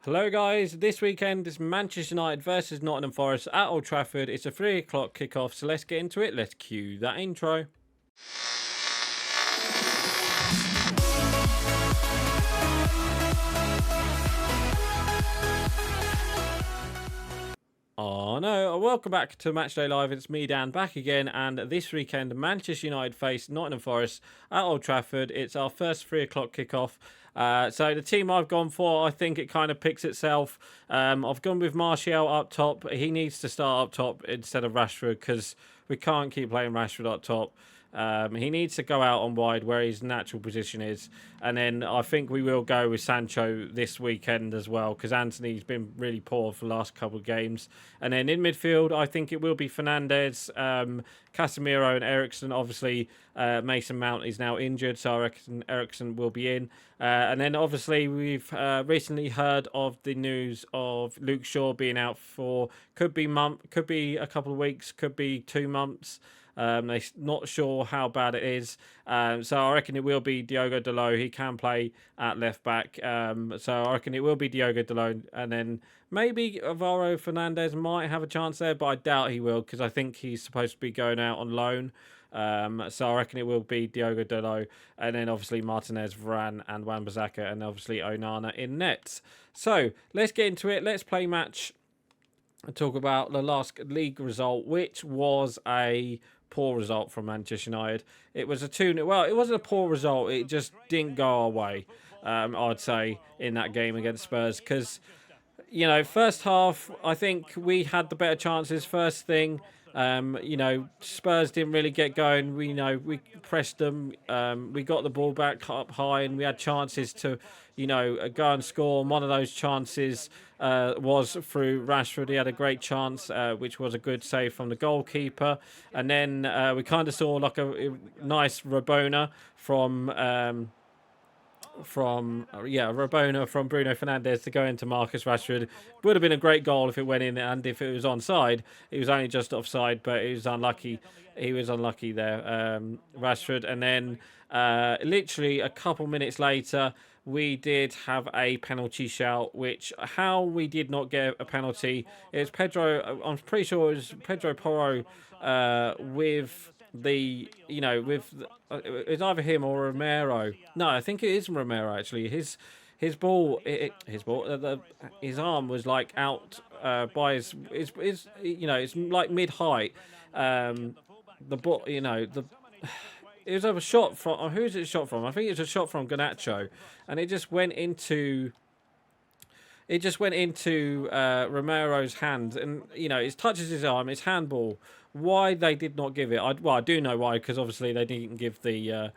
Hello guys, this weekend is Manchester United versus Nottingham Forest at Old Trafford. It's a 3 o'clock kickoff, so let's get into it. Let's cue that intro. Oh no, welcome back to Matchday Live. It's me, Dan, back again, and this weekend Manchester United face Nottingham Forest at Old Trafford. It's our first 3 o'clock kickoff. So the team I've gone for, I think it kind of picks itself. I've gone with Martial up top. He needs to start up top instead of Rashford because we can't keep playing Rashford up top. He needs to go out on wide where his natural position is. And then I think we will go with Sancho this weekend as well because Anthony's been really poor for the last couple of games. And then in midfield, I think it will be Fernandes, Casemiro and Eriksen. Obviously, Mason Mount is now injured, so I reckon Eriksen will be in. And then obviously we've recently heard of the news of Luke Shaw being out for could be a couple of weeks, could be 2 months. They're not sure how bad it is. So I reckon it will be Diogo Dalot. He can play at left back. So I reckon it will be Diogo Dalot. And then maybe Alvaro Fernandez might have a chance there, but I doubt he will because I think he's supposed to be going out on loan. So I reckon it will be Diogo Dalot. And then obviously Martinez, Varane and Wan-Bissaka. And obviously Onana in nets. So let's get into it. Let's play match and talk about the last league result, which was a poor result from Manchester United. It was a 2-0. Well, it wasn't a poor result. It just didn't go our way, I'd say, in that game against Spurs. Because, you know, first half, I think we had the better chances. First thing, Spurs didn't really get going. We pressed them. We got the ball back up high and we had chances to, go and score. And one of those chances was through Rashford. He had a great chance, which was a good save from the goalkeeper. And then we kind of saw like a nice Rabona from Rabona from Bruno Fernandes to go into Marcus Rashford. Would have been a great goal if it went in and if it was onside. It was only just offside, but it was unlucky. He was unlucky there, Rashford. And then literally a couple minutes later, we did have a penalty shout, which how we did not get a penalty. It's Pedro, I'm pretty sure it was Pedro Porro with it's either him or Romero. No, I think it is Romero actually. His arm was like out by his it's like mid height. It was a shot from who's it shot from? I think it was a shot from Garnacho, and it just went into Romero's hand, and it touches his arm. It's handball. Why they did not give it? I do know why, because obviously they didn't give the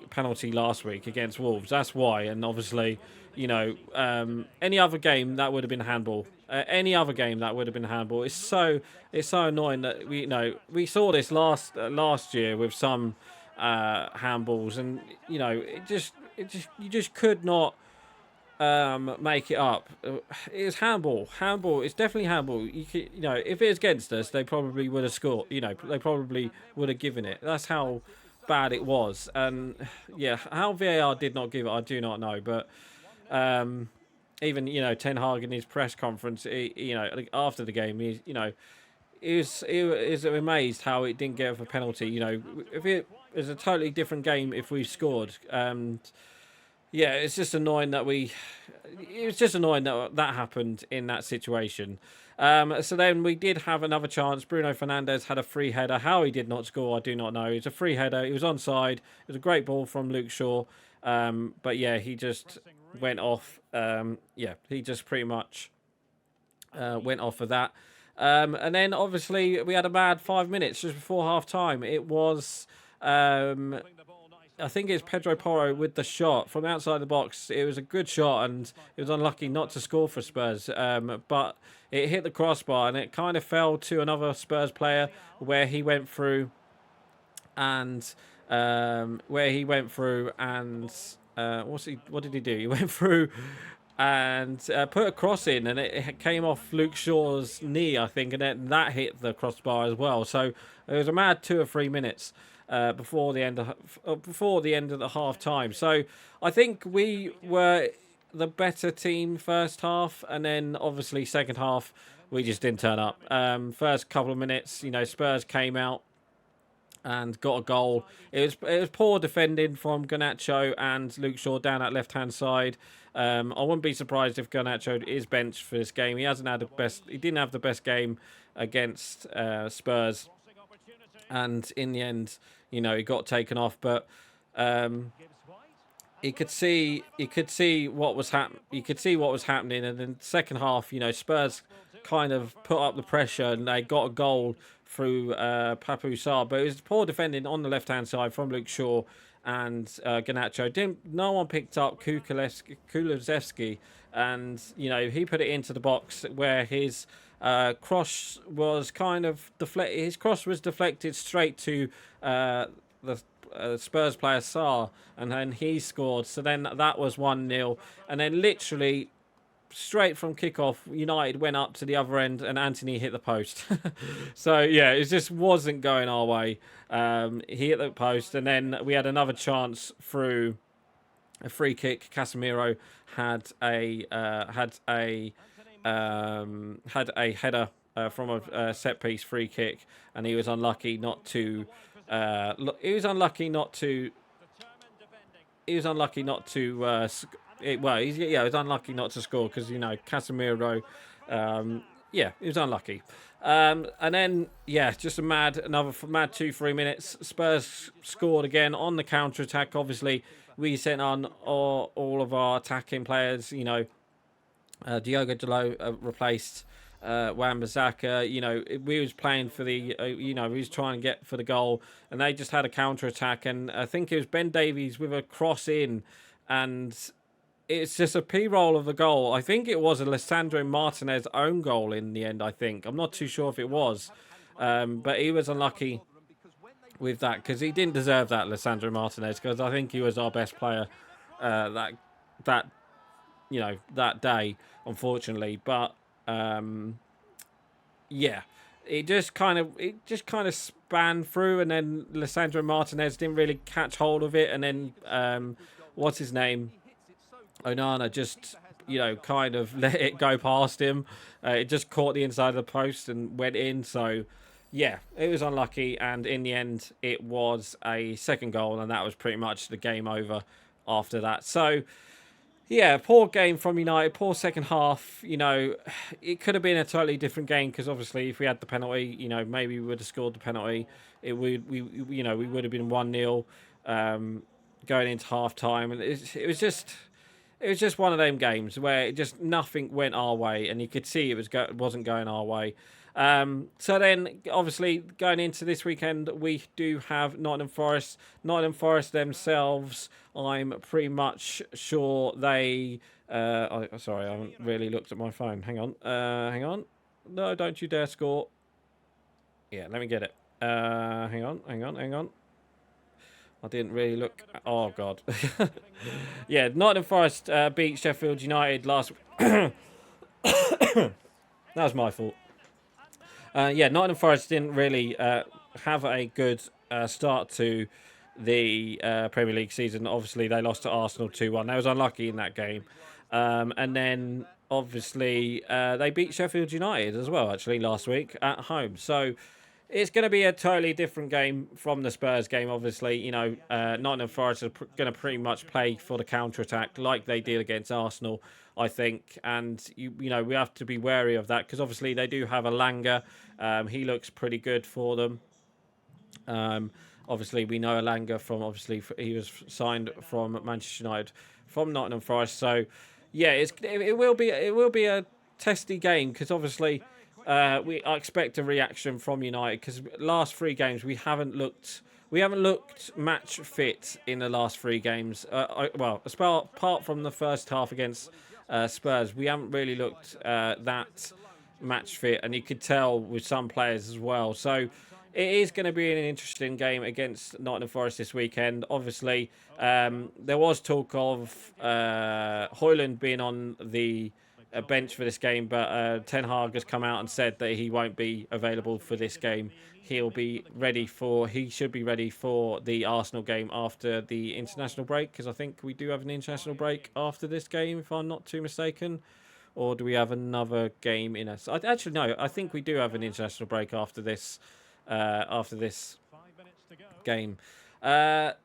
penalty last week against Wolves. That's why, and obviously, any other game that would have been handball. Any other game that would have been handball. It's so annoying that we saw this last year with some handballs, and you just could not make it up. It's handball. Handball. It's definitely handball. If it was against us, they probably would have scored. They probably would have given it. That's how bad it was. And yeah, how VAR did not give it, I do not know. But even Ten Hag in his press conference, after the game, he was amazed how it didn't get a penalty. If it was a totally different game if we scored. Yeah, it's just annoying that that happened in that situation. So then we did have another chance. Bruno Fernandes had a free header. How he did not score, I do not know. It was a free header. He was onside. It was a great ball from Luke Shaw. But yeah, he just went off. He just pretty much went off of that. And then obviously we had a mad 5 minutes just before half time. It was I think it's Pedro Porro with the shot from outside the box. It was a good shot, and it was unlucky not to score for Spurs. But it hit the crossbar, and it kind of fell to another Spurs player where he went through, and what did he do? He went through and put a cross in, and it came off Luke Shaw's knee, I think, and then that hit the crossbar as well. So it was a mad 2 or 3 minutes. Before the end of the half time. So I think we were the better team first half, and then obviously second half we just didn't turn up. First couple of minutes, Spurs came out and got a goal. It was poor defending from Garnacho and Luke Shaw down that left hand side. I wouldn't be surprised if Garnacho is benched for this game. He hasn't had the best. He didn't have the best game against Spurs, and in the end, he got taken off. But you could see what was happening, and then second half, Spurs kind of put up the pressure and they got a goal through Papu Sarr, but it was poor defending on the left hand side from Luke Shaw and Garnacho. No one picked up Kulusevski, and he put it into the box where his cross was kind of deflected. His cross was deflected straight to the Spurs player Sarr, and then he scored. So then that was 1-0, and then literally straight from kickoff, United went up to the other end and Anthony hit the post. So yeah, it just wasn't going our way. He hit the post, and then we had another chance through a free kick. Casemiro had a header from a set piece free kick, and he was unlucky not to. He was unlucky not to. He was unlucky not to. It was unlucky not to score because Casemiro. He was unlucky. And then just another mad 2-3 minutes. Spurs scored again on the counter attack. Obviously, we sent on all of our attacking players. Diogo Dalot replaced Wan-Bissaka. We was playing for the, we was trying to get for the goal, and they just had a counter attack, and I think it was Ben Davies with a cross in, and it's just a P-roll of the goal. I think it was a Lisandro Martinez own goal in the end, I think. I'm not too sure if it was, but he was unlucky with that because he didn't deserve that, Lisandro Martinez, because I think he was our best player that day, unfortunately. But it just kind of span through, and then Lisandro Martinez didn't really catch hold of it, and then what's his name, Onana, just kind of let it go past him. It just caught the inside of the post and went in. So yeah, it was unlucky, and in the end it was a second goal, and that was pretty much the game over after that. So yeah, poor game from United, poor second half. It could have been a totally different game because obviously if we had the penalty, maybe we would have scored the penalty. We would have been 1-0 going into half time, and it was just one of them games where it just nothing went our way, and you could see it wasn't going our way. So then, obviously, going into this weekend, we do have Nottingham Forest. Nottingham Forest themselves, I'm pretty much sure they... sorry, I haven't really looked at my phone. Hang on. No, don't you dare score. Yeah, let me get it. Hang on. I didn't really look. Oh, God. Yeah, Nottingham Forest beat Sheffield United last... That was my fault. Nottingham Forest didn't really have a good start to the Premier League season. Obviously, they lost to Arsenal 2-1. They was unlucky in that game. And then, obviously, they beat Sheffield United as well, actually, last week at home. So it's going to be a totally different game from the Spurs game, obviously. Nottingham Forest are going to pretty much play for the counter-attack like they did against Arsenal, I think. And, we have to be wary of that because, obviously, they do have a Langer. He looks pretty good for them. Obviously, we know Elanga he was signed from Manchester United from Nottingham Forest. So, yeah, it will be a testy game because, obviously... I expect a reaction from United because last 3 games we haven't looked match fit in the last 3 games. Apart from the first half against Spurs, we haven't really looked that match fit, and you could tell with some players as well. So it is going to be an interesting game against Nottingham Forest this weekend. Obviously, there was talk of Højlund being on the a bench for this game, but Ten Hag has come out and said that he won't be available for this game. He should be ready for the Arsenal game after the international break, because I think we do have an international break after this game, if I'm not too mistaken. Or do we have another game in us? Actually, no, I think we do have an international break after this game. It's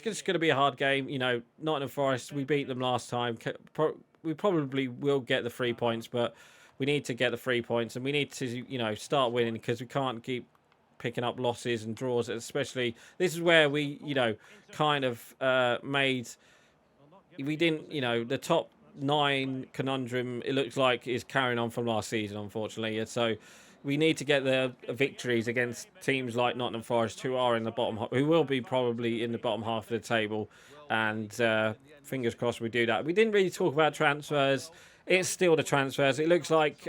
just going to be a hard game. You know, Nottingham Forest, we beat them last time. We probably will get the 3 points, but we need to get the 3 points, and we need to, you know, start winning, because we can't keep picking up losses and draws. Especially, this is where we, you know, kind of we didn't, you know, the top 9 conundrum, it looks like, is carrying on from last season, unfortunately. And so we need to get the victories against teams like Nottingham Forest, who are in the bottom, who will be probably in the bottom half of the table. And fingers crossed we do that. We didn't really talk about transfers. It's still the transfers. It looks like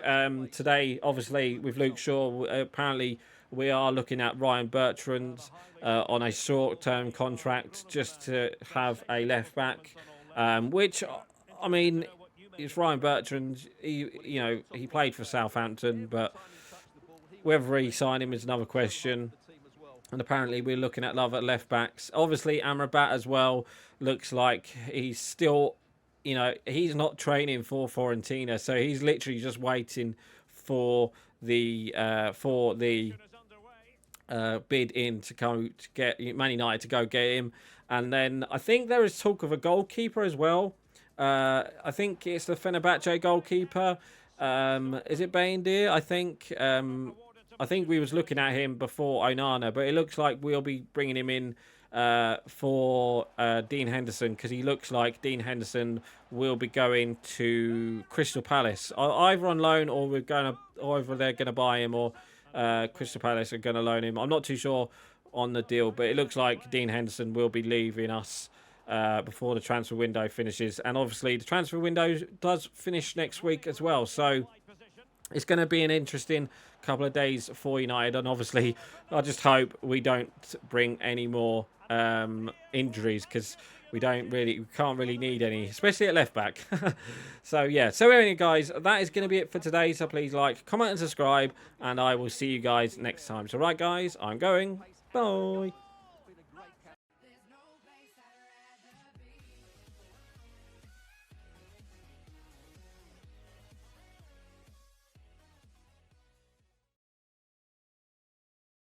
today, obviously, with Luke Shaw, apparently we are looking at Ryan Bertrand on a short-term contract just to have a left-back, which, I mean, it's Ryan Bertrand. He played for Southampton, but whether he signed him is another question. And apparently we're looking at other left-backs. Obviously, Amrabat as well looks like he's still, you know, he's not training for Fiorentina, so he's literally just waiting for the bid in to go to get Man United to go get him. And then I think there is talk of a goalkeeper as well. I think it's the Fenerbahce goalkeeper. Is it Baindir? I think we was looking at him before Onana, but it looks like we'll be bringing him in for Dean Henderson, because he looks like Dean Henderson will be going to Crystal Palace, either on loan, or either they're going to buy him, or Crystal Palace are going to loan him. I'm not too sure on the deal, but it looks like Dean Henderson will be leaving us before the transfer window finishes. And obviously the transfer window does finish next week as well, so it's going to be an interesting couple of days for United. And obviously I just hope we don't bring any more injuries, because we can't really need any, especially at left back. So yeah, so anyway guys, that is going to be it for today. So please like, comment and subscribe, and I will see you guys next time. So right guys, I'm going. Bye.